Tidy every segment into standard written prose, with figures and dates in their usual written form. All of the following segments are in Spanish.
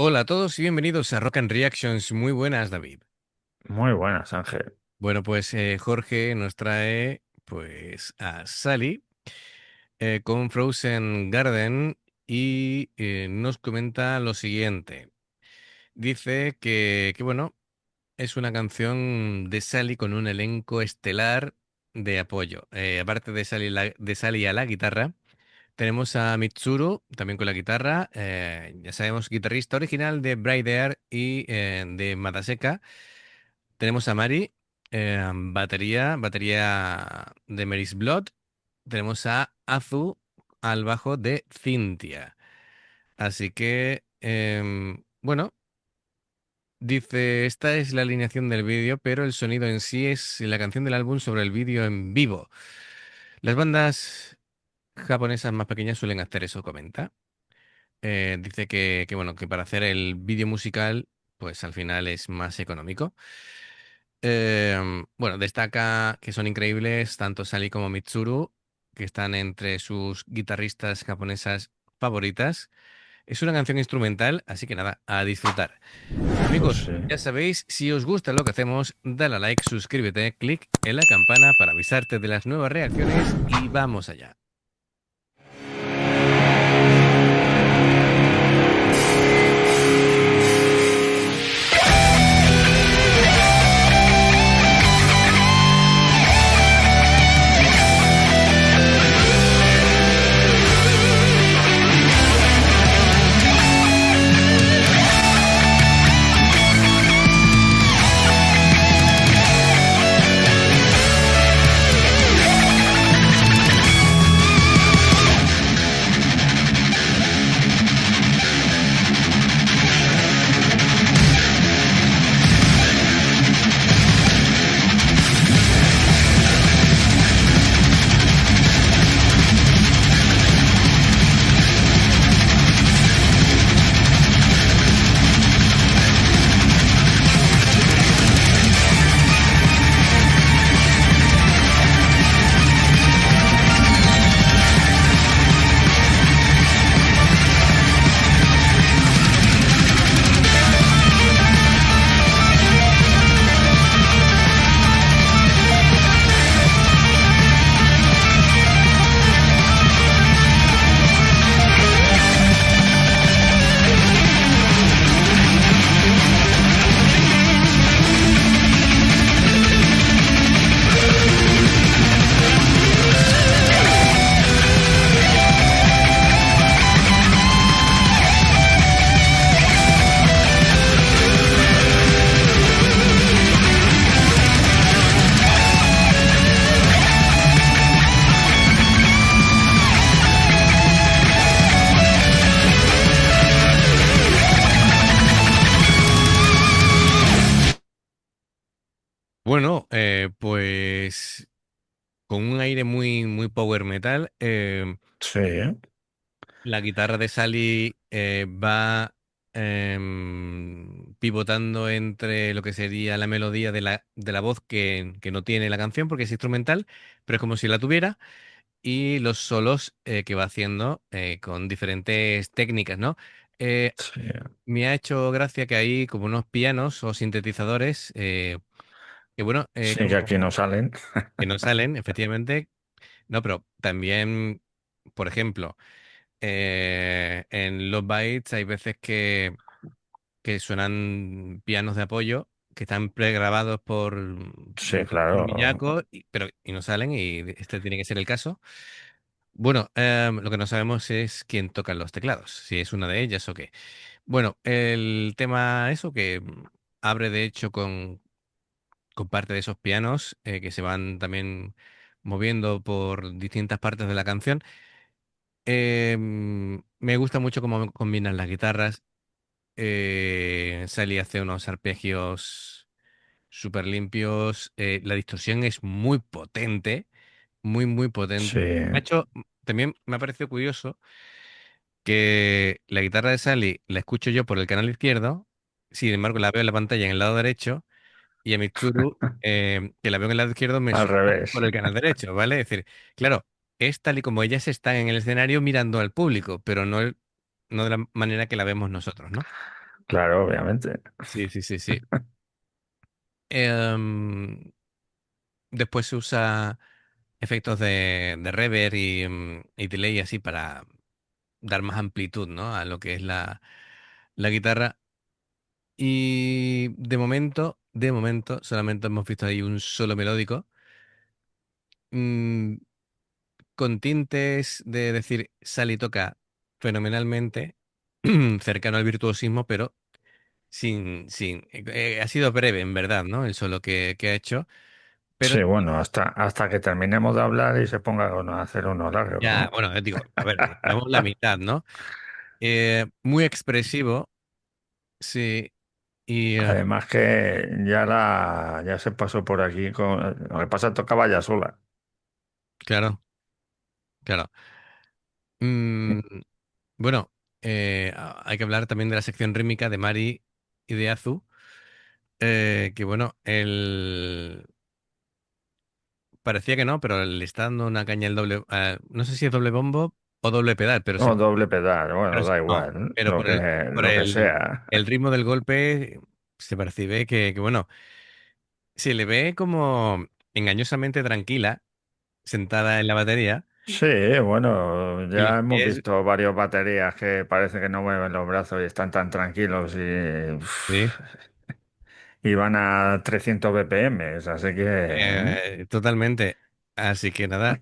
Hola a todos y bienvenidos a Rock and Reactions. Muy buenas, David. Muy buenas, Ángel. Bueno, pues Jorge nos trae pues a Sally con Frozen Garden y nos comenta lo siguiente. Dice que bueno, es una canción de Sally con un elenco estelar de apoyo. Aparte de Sally a la guitarra, tenemos a Mitsuru también con la guitarra. Ya sabemos, guitarrista original de Bright Air y de Madaseka. Tenemos a Mari, batería de Mary's Blood. Tenemos a Azu al bajo de Cynthia. Así que, bueno, dice, esta es la alineación del vídeo, pero el sonido en sí es la canción del álbum sobre el vídeo en vivo. Las bandas japonesas más pequeñas suelen hacer eso, comenta. Dice que, bueno, que para hacer el vídeo musical, pues al final es más económico. Bueno, destaca que son increíbles tanto Sally como Mitsuru, que están entre sus guitarristas japonesas favoritas. Es una canción instrumental, así que nada, a disfrutar. Pues Amigos, sí. ya sabéis, si os gusta lo que hacemos, dale a like, suscríbete, clic en la campana para avisarte de las nuevas reacciones y vamos allá. Bueno, pues con un aire muy, muy power metal. Sí, La guitarra de Sally va pivotando entre lo que sería la melodía de la voz que no tiene la canción porque es instrumental, pero es como si la tuviera, y los solos que va haciendo con diferentes técnicas, ¿no? Eh, sí. Me ha hecho gracia que hay como unos pianos o sintetizadores que, bueno, Sí, que como aquí no salen. que no salen, efectivamente. No, pero también, por ejemplo, en los bytes hay veces que suenan pianos de apoyo que están pregrabados Sí, por claro. Miyako, y no salen, y este tiene que ser el caso. Bueno, lo que no sabemos es quién toca los teclados, si es una de ellas o qué. Bueno, el tema eso que abre de hecho con parte de esos pianos que se van también moviendo por distintas partes de la canción. Me gusta mucho cómo combinan las guitarras. Sally hace unos arpegios súper limpios. La distorsión es muy potente, muy, muy potente. Sí, También me ha parecido curioso que la guitarra de Sally la escucho yo por el canal izquierdo, sin embargo la veo en la pantalla en el lado derecho, y a Mitsuru, que la veo en el lado izquierdo, me al suena revés. por el canal derecho, ¿vale? Es decir, claro, es tal y como ellas están en el escenario mirando al público, pero no de la manera que la vemos nosotros, ¿no? Claro, obviamente. Sí, sí, sí, sí. Em, Después se usa efectos de reverb y delay así para dar más amplitud, ¿no? A lo que es la guitarra. Y de momento, solamente hemos visto ahí un solo melódico, mm, con tintes de decir, Sally toca fenomenalmente, cercano al virtuosismo, pero ha sido breve, en verdad, ¿no? El solo que ha hecho, pero Sí, bueno, hasta que terminemos de hablar y se ponga a hacer uno largo, ya, ¿no? bueno, digo, a ver, llevamos la mitad, ¿no? Muy expresivo, sí, y Además que ya se pasó por aquí lo que pasa tocaba ya sola. claro, claro. Mm, bueno, hay que hablar también de la sección rítmica de Mari y de Azu, que bueno, parecía que no, pero le está dando una caña el doble, no sé si es doble bombo o doble pedal, pero O doble pedal, pero bueno, da no, igual, ¿no? pero por Lo que sea. el ritmo del golpe se percibe que bueno, se le ve como engañosamente tranquila, sentada en la batería, Sí, bueno, y los ya hemos pies, visto varias baterías que parece que no mueven los brazos y están tan tranquilos sí, y van a 300 BPM, así que... totalmente. Así que nada,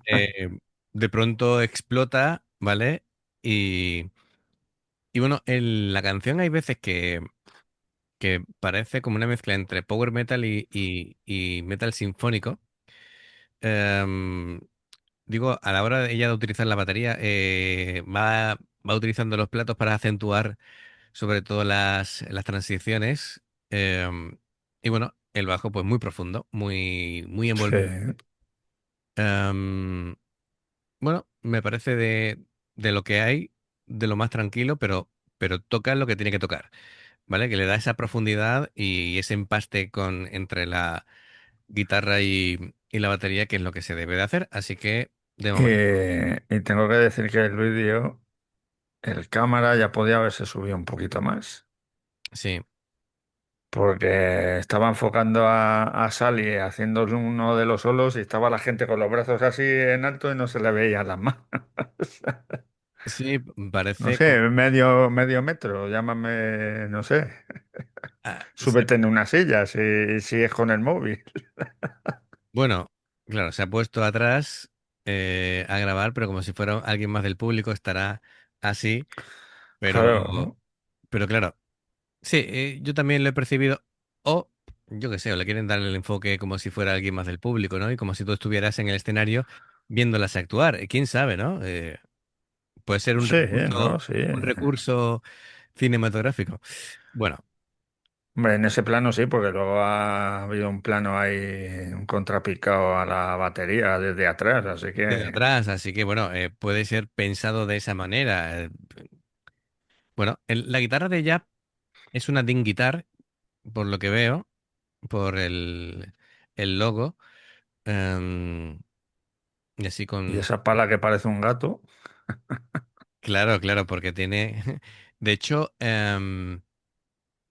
de pronto explota, ¿vale? Y, y bueno, en la canción hay veces que parece como una mezcla entre power metal y metal sinfónico. Em, Digo, a la hora de ella de utilizar la batería, va utilizando los platos para acentuar sobre todo las transiciones. em, y bueno, el bajo pues muy profundo, muy Sí. envolvente. Em, bueno, me parece de lo que hay, de lo más tranquilo, pero toca lo que tiene que tocar, ¿vale? Que le da esa profundidad y ese empaste entre la guitarra y la batería, que es lo que se debe de hacer. Así que, de momento, Y tengo que decir que el vídeo, el cámara ya podía haberse subido un poquito más. sí. Porque estaba enfocando a Sally haciendo uno de los solos y estaba la gente con los brazos así en alto y no se le veían las manos. Sí, No parece sé, como... medio metro, llámame, no sé. ah, Súbete en una silla si es con el móvil. bueno, claro, se ha puesto atrás a grabar, pero como si fuera alguien más del público, estará así, pero, Claro. pero claro, sí, yo también lo he percibido, o yo qué sé, o le quieren dar el enfoque como si fuera alguien más del público, ¿no? Y como si tú estuvieras en el escenario viéndolas actuar, quién sabe, ¿no? Puede ser Sí, ¿no? Sí. un recurso cinematográfico. Bueno, Hombre, en ese plano sí, porque luego ha habido un plano ahí, un contrapicado a la batería desde atrás, así desde que atrás, así que bueno, puede ser pensado de esa manera. Bueno, la guitarra de ella es una Ding Guitar, por lo que veo, por el logo, em, y así y con... esa pala que parece un gato, Claro, claro, porque tiene... De hecho,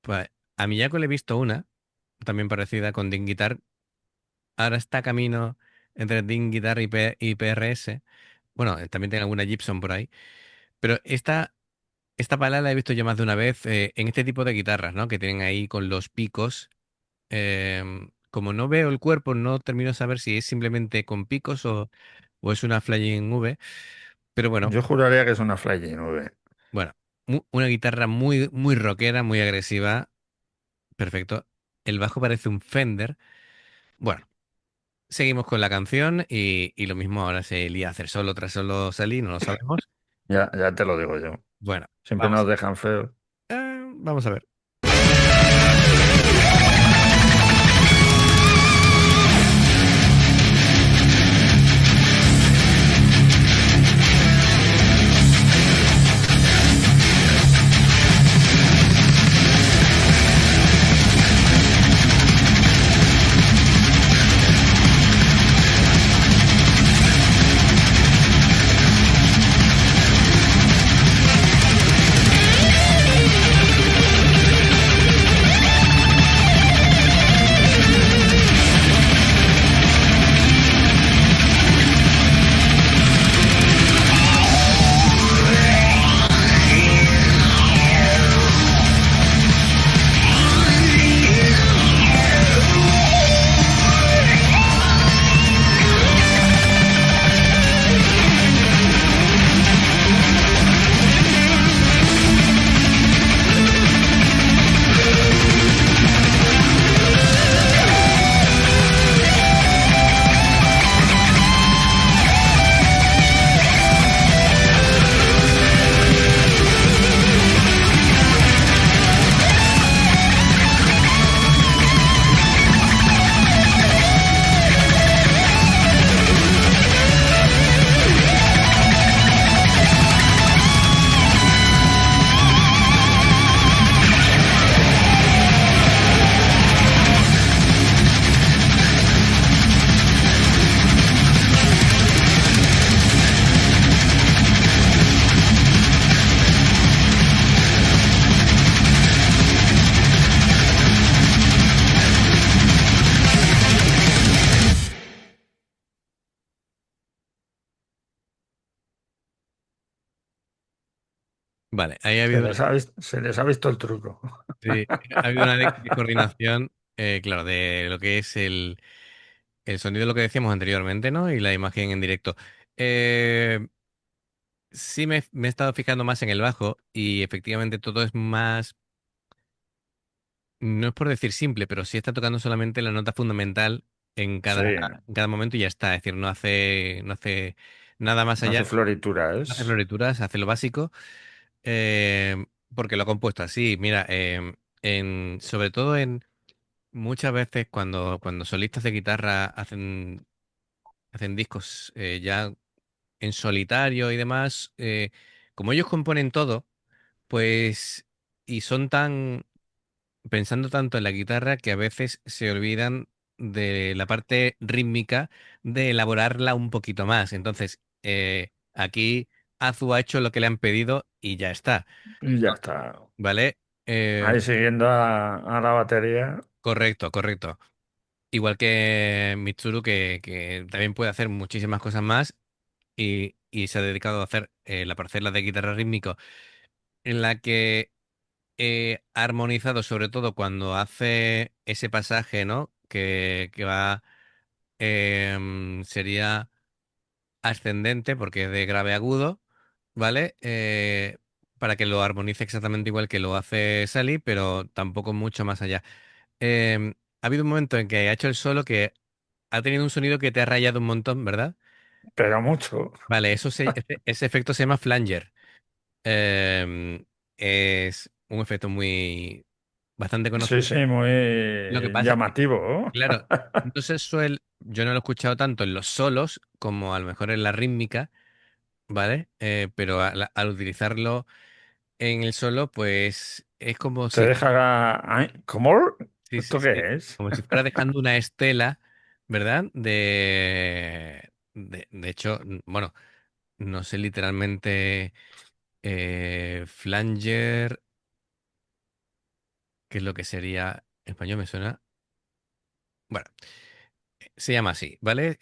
pues, a Miyako le he visto una, también parecida con Ding Guitar. Ahora está camino entre Ding Guitar y PRS. Bueno, también tiene alguna Gibson por ahí. Pero esta pala la he visto ya más de una vez en este tipo de guitarras, ¿no? Que tienen ahí con los picos. Como no veo el cuerpo, no termino de saber si es simplemente con picos o es una Flying V. Pero bueno, yo juraría que es una Flying V. bueno, una guitarra muy rockera, muy agresiva. Perfecto. El bajo parece un Fender. Bueno, seguimos con la canción y lo mismo ahora se lía a hacer solo tras solo salir, no lo sabemos. Ya te lo digo yo. Bueno, Siempre nos dejan feos. vamos a ver. Vale, ahí ha habido, Se les ha visto el truco. sí, ha habido una descoordinación, claro, de lo que es el sonido, lo que decíamos anteriormente, ¿no? Y la imagen en directo. Eh, sí me he estado fijando más en el bajo y efectivamente todo es más, no es por decir simple, pero sí está tocando solamente la nota fundamental Sí, en cada momento y ya está. Es decir, no hace nada más no hace allá, no hace florituras. florituras, hace lo básico, porque lo ha compuesto así. Mira, sobre todo en muchas veces cuando solistas de guitarra hacen discos ya en solitario y demás, como ellos componen todo, pues, y son tan, pensando tanto en la guitarra que a veces se olvidan de la parte rítmica de elaborarla un poquito más. Entonces, aquí Azu ha hecho lo que le han pedido y ya está, Y ya está. ¿vale? Ahí siguiendo a la batería. Correcto, correcto. Igual que Mitsuru, que también puede hacer muchísimas cosas más y se ha dedicado a hacer la parcela de guitarra rítmico en la que ha armonizado sobre todo cuando hace ese pasaje, ¿no? Que va, sería ascendente porque es de grave a agudo, ¿vale? Para que lo armonice exactamente igual que lo hace Sally, pero tampoco mucho más allá. Ha habido un momento en que ha hecho el solo que ha tenido un sonido que te ha rayado un montón, ¿verdad? Pero mucho. Vale, ese efecto se llama flanger. Em, es un efecto muy bastante Sí, conocido. sí, Lo que muy pasa es que, llamativo. claro, no se suele, yo no lo he escuchado tanto en los solos como a lo mejor en la rítmica, ¿vale? Pero al utilizarlo en el solo, pues es como Te si, deja... Ay, ¿cómo? sí, sí, ¿Esto sí, qué es? como si fuera dejando una estela, ¿verdad? De hecho, bueno, no sé literalmente flanger, ¿qué es lo que sería en español? Me suena. Bueno, se llama así, ¿vale?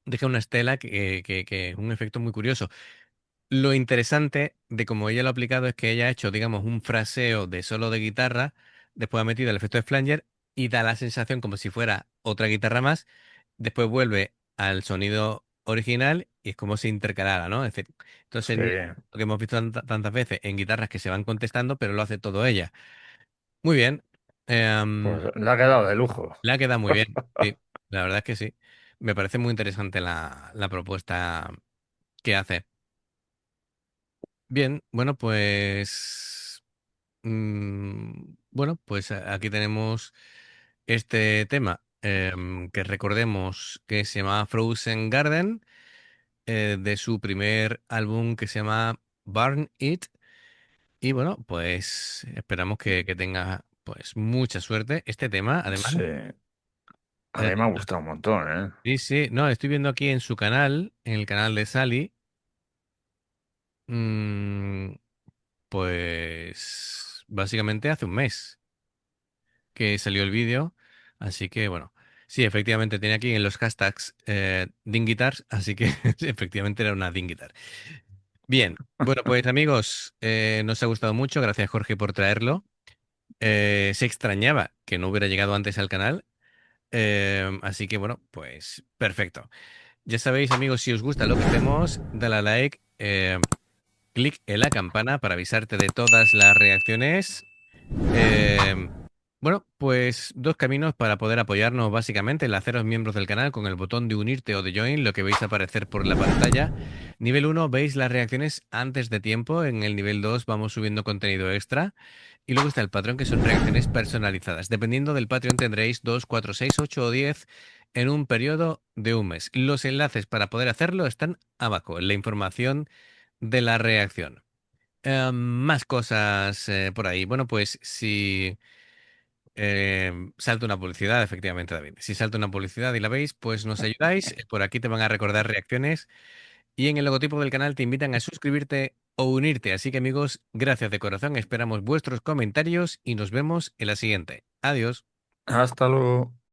Deja una estela que es un efecto muy curioso. Lo interesante de cómo ella lo ha aplicado es que ella ha hecho, digamos, un fraseo de solo de guitarra, después ha metido el efecto de flanger y da la sensación como si fuera otra guitarra más, después vuelve al sonido original y es como si intercalara, ¿no? Entonces, Sí, lo que hemos visto tantas veces en guitarras que se van contestando, pero lo hace todo ella. Muy bien. Em, pues le ha quedado de lujo. Le ha quedado muy bien. Sí, la verdad es que sí. Me parece muy interesante la propuesta que hace. Bien, bueno, pues. Bueno, pues aquí tenemos este tema que recordemos que se llama Frozen Garden, de su primer álbum que se llama Burn It. Y bueno, pues esperamos que tenga pues mucha suerte. Este tema, además. Sí, a eh, mí me ha gustado un montón, ¿eh? Sí, sí, no, estoy viendo aquí en su canal, en el canal de Sally, mm, pues básicamente hace un mes que salió el vídeo, así que bueno, sí, efectivamente tenía aquí en los hashtags Dinguitars, así que efectivamente era una Dinguitar. Bien, bueno, pues amigos, nos ha gustado mucho, gracias Jorge por traerlo. Se extrañaba que no hubiera llegado antes al canal, así que bueno, pues perfecto. Ya sabéis, amigos, si os gusta lo que hacemos, dale a like, clic en la campana para avisarte de todas las reacciones. Eh, bueno, pues dos caminos para poder apoyarnos básicamente, el haceros miembros del canal con el botón de unirte o de join, lo que veis aparecer por la pantalla. Nivel uno veis las reacciones antes de tiempo, en el nivel 2 vamos subiendo contenido extra. Y luego está el Patreon, que son reacciones personalizadas. Dependiendo del Patreon tendréis 2, 4, 6, 8 o 10 en un periodo de un mes. Los enlaces para poder hacerlo están abajo, en la información de la reacción. Más cosas por ahí. Bueno, pues si salta una publicidad, efectivamente, David. Si salta una publicidad y la veis, pues nos ayudáis. Por aquí te van a recordar reacciones y en el logotipo del canal te invitan a suscribirte o unirte. Así que amigos, gracias de corazón. Esperamos vuestros comentarios y nos vemos en la siguiente. Adiós. Hasta luego.